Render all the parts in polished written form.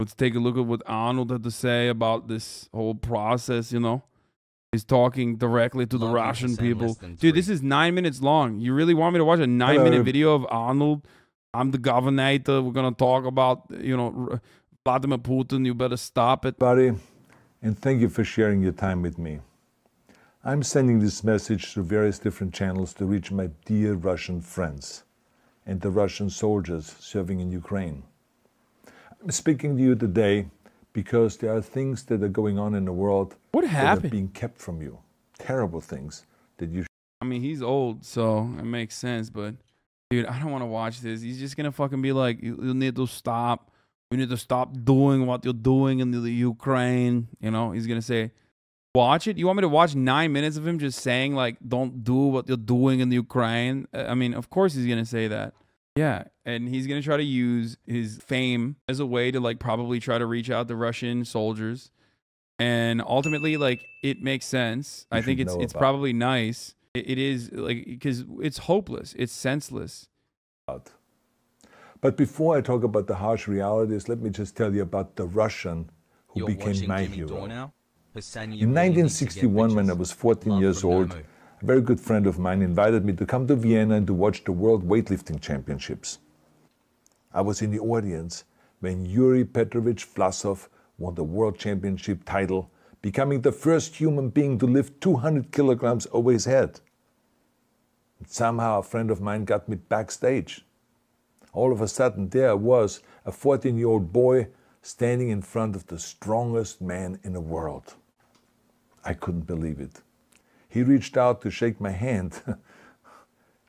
Let's take a look at what Arnold had to say about this whole process, you know. He's talking directly to the Russian people. Dude, this is 9 minutes long. You really want me to watch a 9-minute video of Arnold? I'm the governor. We're going to talk about, you know, Vladimir Putin. You better stop it. Buddy, and thank you for sharing your time with me. I'm sending this message through various different channels to reach my dear Russian friends and the Russian soldiers serving in Ukraine. I'm speaking to you today because there are things that are going on in the world that are being kept from you. Terrible things that you... I mean, he's old, so it makes sense, but dude, I don't want to watch this. He's just going to fucking be like, you need to stop. You need to stop doing what you're doing in the Ukraine. You know, he's going to say, watch it? You want me to watch 9 minutes of him just saying, like, don't do what you're doing in the Ukraine? I mean, of course he's going to say that. Yeah, and he's going to try to use his fame as a way to, like, probably try to reach out to Russian soldiers. And ultimately, like, it makes sense. I think it's probably nice. It is, like, because it's hopeless. It's senseless. But before I talk about the harsh realities, let me just tell you about the Russian who became my hero. In 1961, when I was 14 years old, a very good friend of mine invited me to come to Vienna and to watch the World Weightlifting Championships. I was in the audience when Yuri Petrovich Vlasov won the World Championship title, becoming the first human being to lift 200 kilograms over his head. And somehow a friend of mine got me backstage. All of a sudden, there I was, a 14-year-old boy, standing in front of the strongest man in the world. I couldn't believe it. He reached out to shake my hand.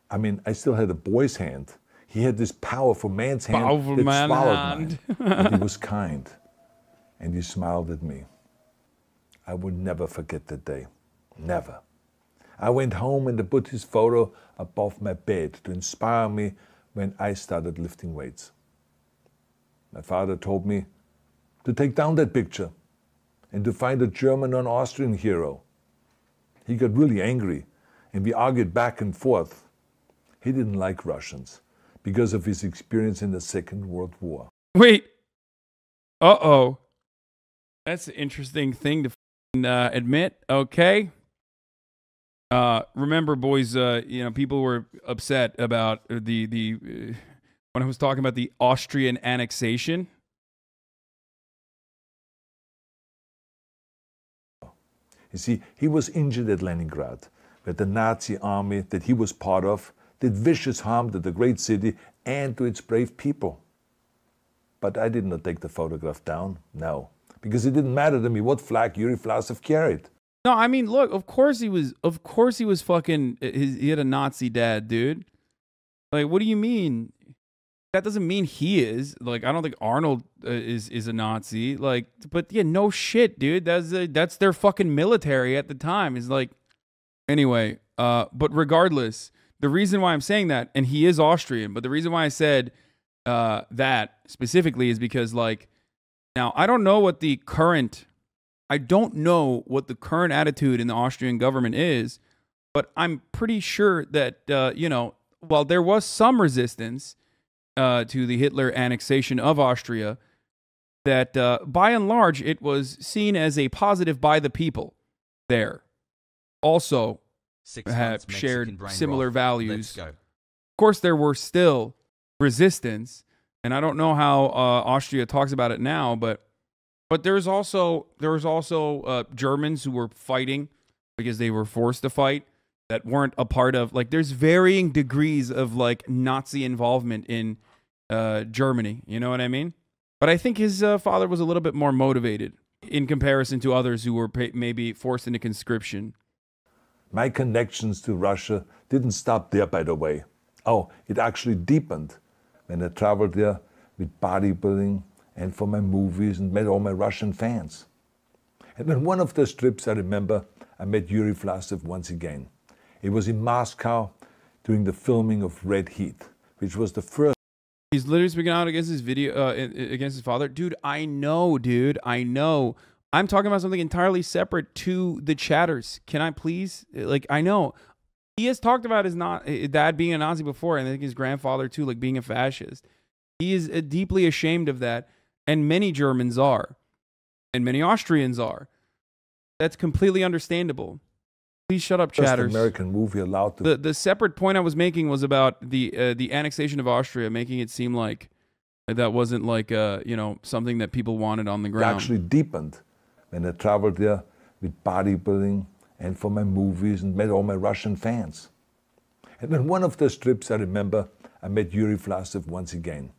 I mean, I still had a boy's hand. He had this powerful man's hand that swallowed mine. And he was kind. And he smiled at me. I will never forget that day. Never. I went home and I put his photo above my bed to inspire me when I started lifting weights. My father told me to take down that picture and to find a German or an Austrian hero. He got really angry and we argued back and forth. He didn't like Russians because of his experience in the Second World War. Wait. Uh-oh. That's an interesting thing to admit. Okay. Remember, boys, you know, people were upset about when I was talking about the Austrian annexation. You see, he was injured at Leningrad, where the Nazi army that he was part of did vicious harm to the great city and to its brave people. But I did not take the photograph down, no, because it didn't matter to me what flag Yuri Vlasov carried. No, I mean, look, of course he was fucking, he had a Nazi dad, dude. Like, what do you mean? That doesn't mean he is. Like, I don't think Arnold is a Nazi. Like, but yeah, no shit, dude. That's their fucking military at the time. Is like, anyway. But regardless, the reason why I'm saying that, and he is Austrian, but the reason why I said that specifically is because, like, now I don't know what the current attitude in the Austrian government is, but I'm pretty sure that you know, while there was some resistance to the Hitler annexation of Austria, that by and large it was seen as a positive by the people there. Also have shared similar values. Of course, there were still resistance, and I don't know how Austria talks about it now, but there was also Germans who were fighting because they were forced to fight that weren't a part of, like, there's varying degrees of, like, Nazi involvement in Germany. You know what I mean? But I think his father was a little bit more motivated in comparison to others who were maybe forced into conscription. My connections to Russia didn't stop there, by the way. Oh, it actually deepened when I traveled there with bodybuilding and for my movies and met all my Russian fans. And on one of those trips, I remember I met Yuri Vlasov once again. It was in Moscow during the filming of Red Heat, which was the first. He's literally speaking out against his video, against his father. Dude, I know, dude. I know. I'm talking about something entirely separate to the chatters. Can I please? Like, I know. He has talked about his dad being a Nazi before, and I think his grandfather too, like being a fascist. He is deeply ashamed of that. And many Germans are. And many Austrians are. That's completely understandable. Please shut up, chatters. First American movie allowed to... The separate point I was making was about the annexation of Austria, making it seem like that wasn't like, you know, something that people wanted on the ground. It actually deepened when I traveled there with bodybuilding and for my movies and met all my Russian fans. And on one of those trips, I remember, I met Yuri Vlasov once again.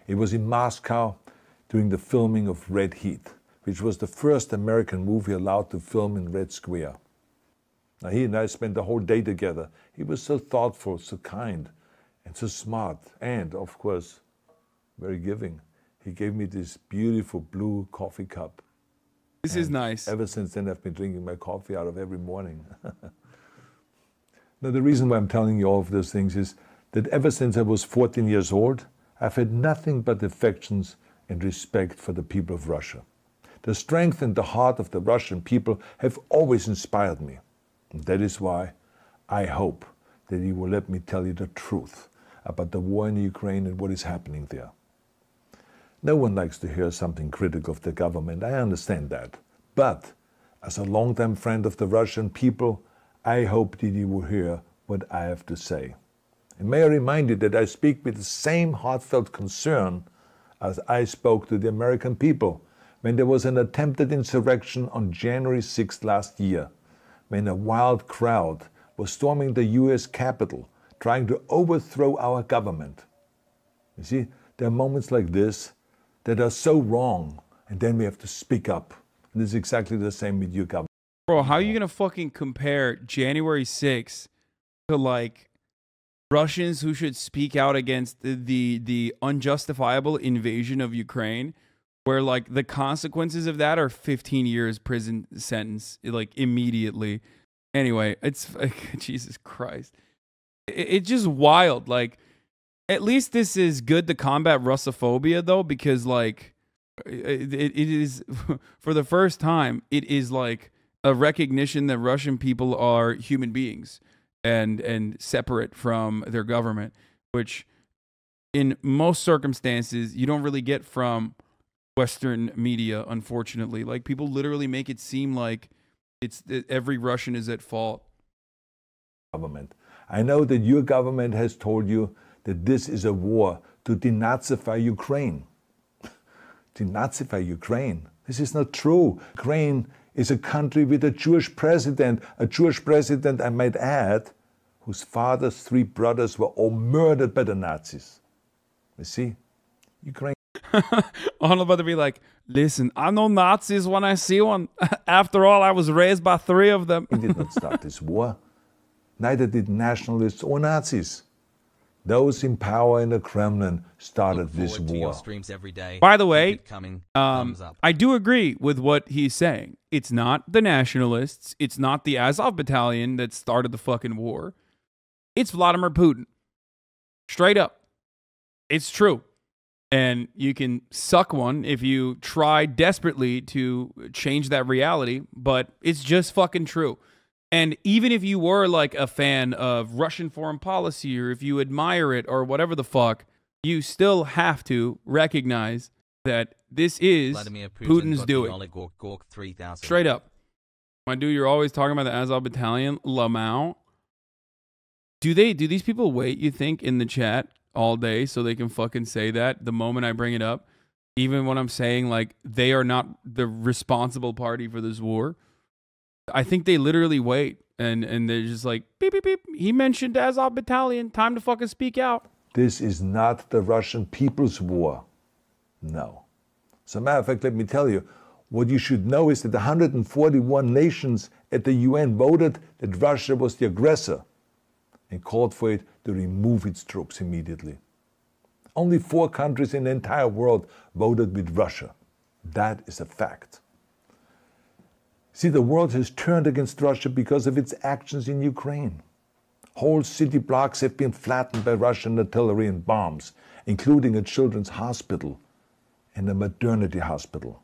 It was in Moscow during the filming of Red Heat, which was the first American movie allowed to film in Red Square. Now, he and I spent the whole day together. He was so thoughtful, so kind, and so smart, and, of course, very giving. He gave me this beautiful blue coffee cup. This is nice. Ever since then, I've been drinking my coffee out of every morning. Now, the reason why I'm telling you all of those things is that ever since I was 14 years old, I've had nothing but affections and respect for the people of Russia. The strength and the heart of the Russian people have always inspired me. And that is why I hope that you will let me tell you the truth about the war in Ukraine and what is happening there. No one likes to hear something critical of the government, I understand that. But as a longtime friend of the Russian people, I hope that you will hear what I have to say. And may I remind you that I speak with the same heartfelt concern as I spoke to the American people when there was an attempted insurrection on January 6th last year, when a wild crowd was storming the US Capitol, trying to overthrow our government. You see, there are moments like this that are so wrong, and then we have to speak up. And this is exactly the same with your government. Bro, how are you gonna fucking compare January 6th to like Russians who should speak out against the unjustifiable invasion of Ukraine, where like the consequences of that are 15 years prison sentence, like immediately. Anyway, it's like, Jesus Christ. It's just wild. Like, at least this is good to combat Russophobia though, because like it is for the first time, it is like a recognition that Russian people are human beings and separate from their government, which in most circumstances you don't really get from Western media, unfortunately. Like, people literally make it seem like it's every Russian is at fault. Government. I know that your government has told you that this is a war to denazify Ukraine. Denazify Ukraine? This is not true. Ukraine is a country with a Jewish president, I might add, whose father's 3 brothers were all murdered by the Nazis. You see, Ukraine. I'm about to be like, listen, I know Nazis when I see one. After all, I was raised by 3 of them. He did not start this war. Neither did nationalists or Nazis. Those in power in the Kremlin started this war. Every day. By the way, I do agree with what he's saying. It's not the nationalists. It's not the Azov battalion that started the fucking war. It's Vladimir Putin. Straight up. It's true. And you can suck one if you try desperately to change that reality, but it's just fucking true. And even if you were like a fan of Russian foreign policy, or if you admire it or whatever the fuck, you still have to recognize that this is Putin's doing. Straight up. My dude, you're always talking about the Azov battalion, Lamau. Do these people wait, you think, in the chat all day so they can fucking say that the moment I bring it up, even when I'm saying like they are not the responsible party for this war? I think they literally wait and they're just like, beep, beep, beep. He mentioned Azov battalion. Time to fucking speak out. This is not the Russian people's war. No. As a matter of fact, let me tell you, what you should know is that 141 nations at the UN voted that Russia was the aggressor and called for it to remove its troops immediately. Only 4 countries in the entire world voted with Russia. That is a fact. See, the world has turned against Russia because of its actions in Ukraine. Whole city blocks have been flattened by Russian artillery and bombs, including a children's hospital and a maternity hospital.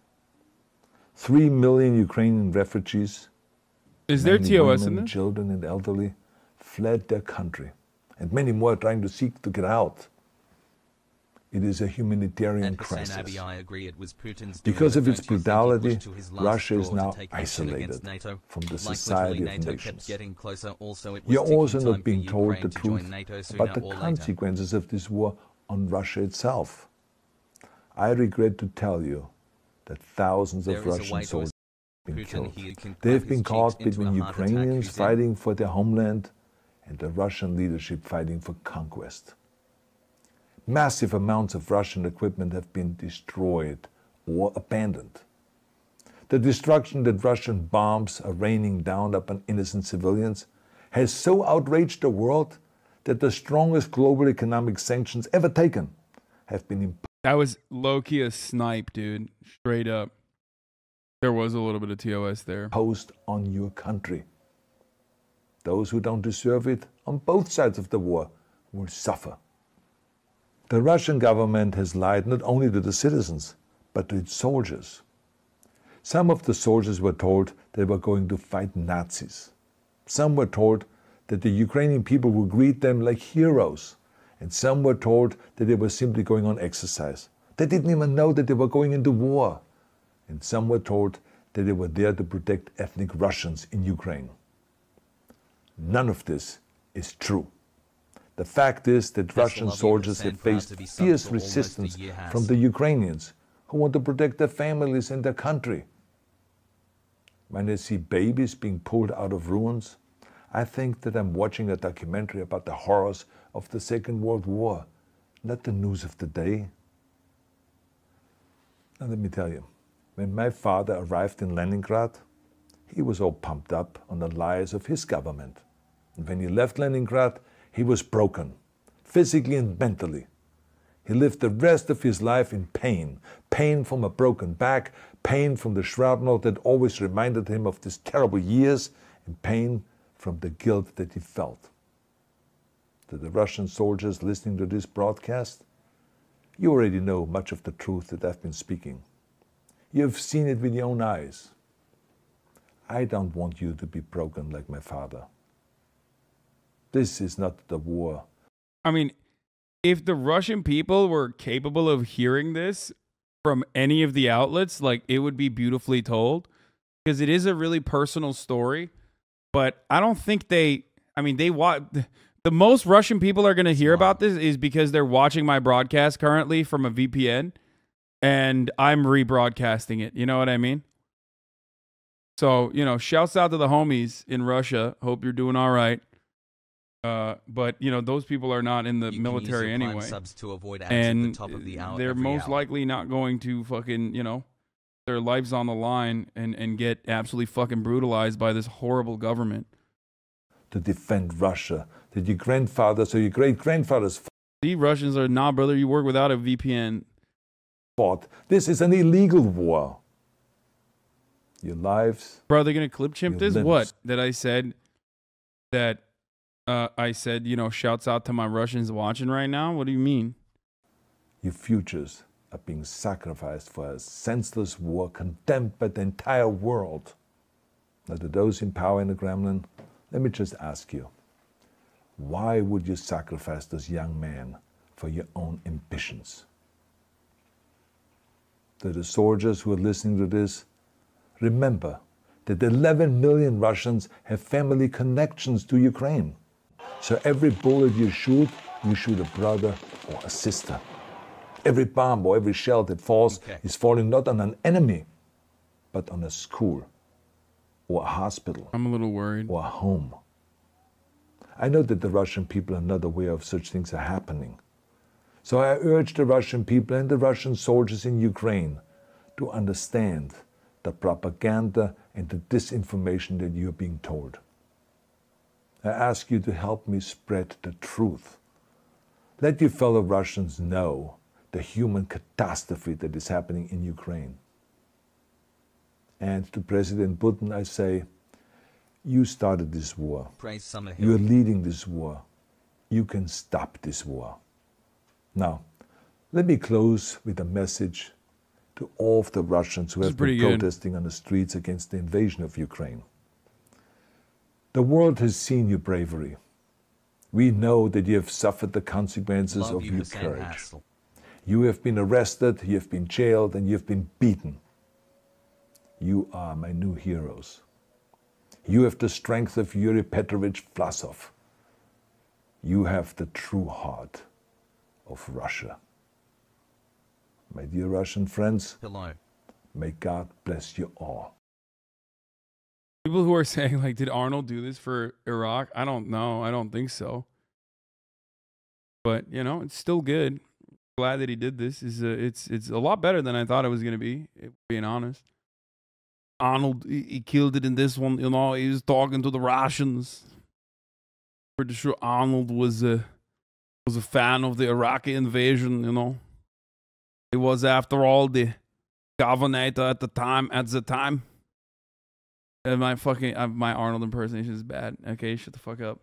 3 million Ukrainian refugees, is there TOS in this? Children and elderly, fled their country, and many more are trying to seek to get out. It is a humanitarian crisis. I agree it was Putin's because of its doing, but don't you think he brutality, pushed to his last Russia is straw to now take action against isolated NATO? from the Like society literally, of NATO nations. kept getting closer. Also, it was You're also ticking not time being for told Ukraine the to join truth NATO sooner about the or later. consequences of this war on Russia itself. I regret to tell you that thousands of Russian soldiers have been killed. They've been caught between Ukrainians fighting for their homeland and the Russian leadership fighting for conquest. Massive amounts of Russian equipment have been destroyed or abandoned. The destruction that Russian bombs are raining down upon innocent civilians has so outraged the world that the strongest global economic sanctions ever taken have been imposed. That was low-key a snipe, dude. Straight up. There was a little bit of TOS there. On your country. Those who don't deserve it on both sides of the war will suffer. The Russian government has lied not only to the citizens, but to its soldiers. Some of the soldiers were told they were going to fight Nazis. Some were told that the Ukrainian people would greet them like heroes. And some were told that they were simply going on exercise. They didn't even know that they were going into war. And some were told that they were there to protect ethnic Russians in Ukraine. None of this is true. The fact is that Russian soldiers have faced fierce resistance from the Ukrainians who want to protect their families and their country. When I see babies being pulled out of ruins, I think that I'm watching a documentary about the horrors of the Second World War, not the news of the day. Now let me tell you, when my father arrived in Leningrad, he was all pumped up on the lies of his government. And when he left Leningrad, he was broken, physically and mentally. He lived the rest of his life in pain. Pain from a broken back, pain from the shrapnel that always reminded him of these terrible years, and pain from the guilt that he felt. To the Russian soldiers listening to this broadcast, you already know much of the truth that I've been speaking. You have seen it with your own eyes. I don't want you to be broken like my father. This is not the war. I mean, if the Russian people were capable of hearing this from any of the outlets, like, it would be beautifully told, because it is a really personal story. But I don't think the most Russian people are going to hear about this is because they're watching my broadcast currently from a VPN, and I'm rebroadcasting it. You know what I mean? So, shouts out to the homies in Russia. Hope you're doing all right. But those people are not in the military anyway, and they're most likely not going to fucking their lives on the line and get absolutely fucking brutalized by this horrible government. To defend Russia, that your grandfathers or your great-grandfathers The Russians are, nah, brother, you work without a VPN. fought. This is an illegal war. Your lives. Bro, they're gonna clip chimp this? limbs. What? That I said shouts out to my Russians watching right now? What do you mean? Your futures are being sacrificed for a senseless war condemned by the entire world. Now, to those in power in the Kremlin, let me just ask you, why would you sacrifice those young men for your own ambitions? To the soldiers who are listening to this, remember that 11 million Russians have family connections to Ukraine. So every bullet you shoot a brother or a sister. Every bomb or every shell that falls is falling not on an enemy, but on a school or a hospital. I'm a little worried. Or a home. I know that the Russian people are not aware of such things are happening. So I urge the Russian people and the Russian soldiers in Ukraine to understand the propaganda and the disinformation that you're being told. I ask you to help me spread the truth. Let your fellow Russians know the human catastrophe that is happening in Ukraine. And to President Putin, I say, you started this war. You're leading this war. You can stop this war. Now, let me close with a message to all of the Russians who have been protesting on the streets against the invasion of Ukraine. The world has seen your bravery. We know that you have suffered the consequences of your courage. You have been arrested, you have been jailed, and you have been beaten. You are my new heroes. You have the strength of Yuri Petrovich Vlasov. You have the true heart of Russia. My dear Russian friends, Hello. may God bless you all. People who are saying, like, did Arnold do this for Iraq? I don't know. I don't think so. But, you know, it's still good. Glad that he did this. It's a lot better than I thought it was going to be, being honest. Arnold, he killed it in this one. You know, he was talking to the Russians. Pretty sure Arnold was a fan of the Iraqi invasion, you know. He was, after all, the governor at the time. My Arnold impersonation is bad. Okay, shut the fuck up.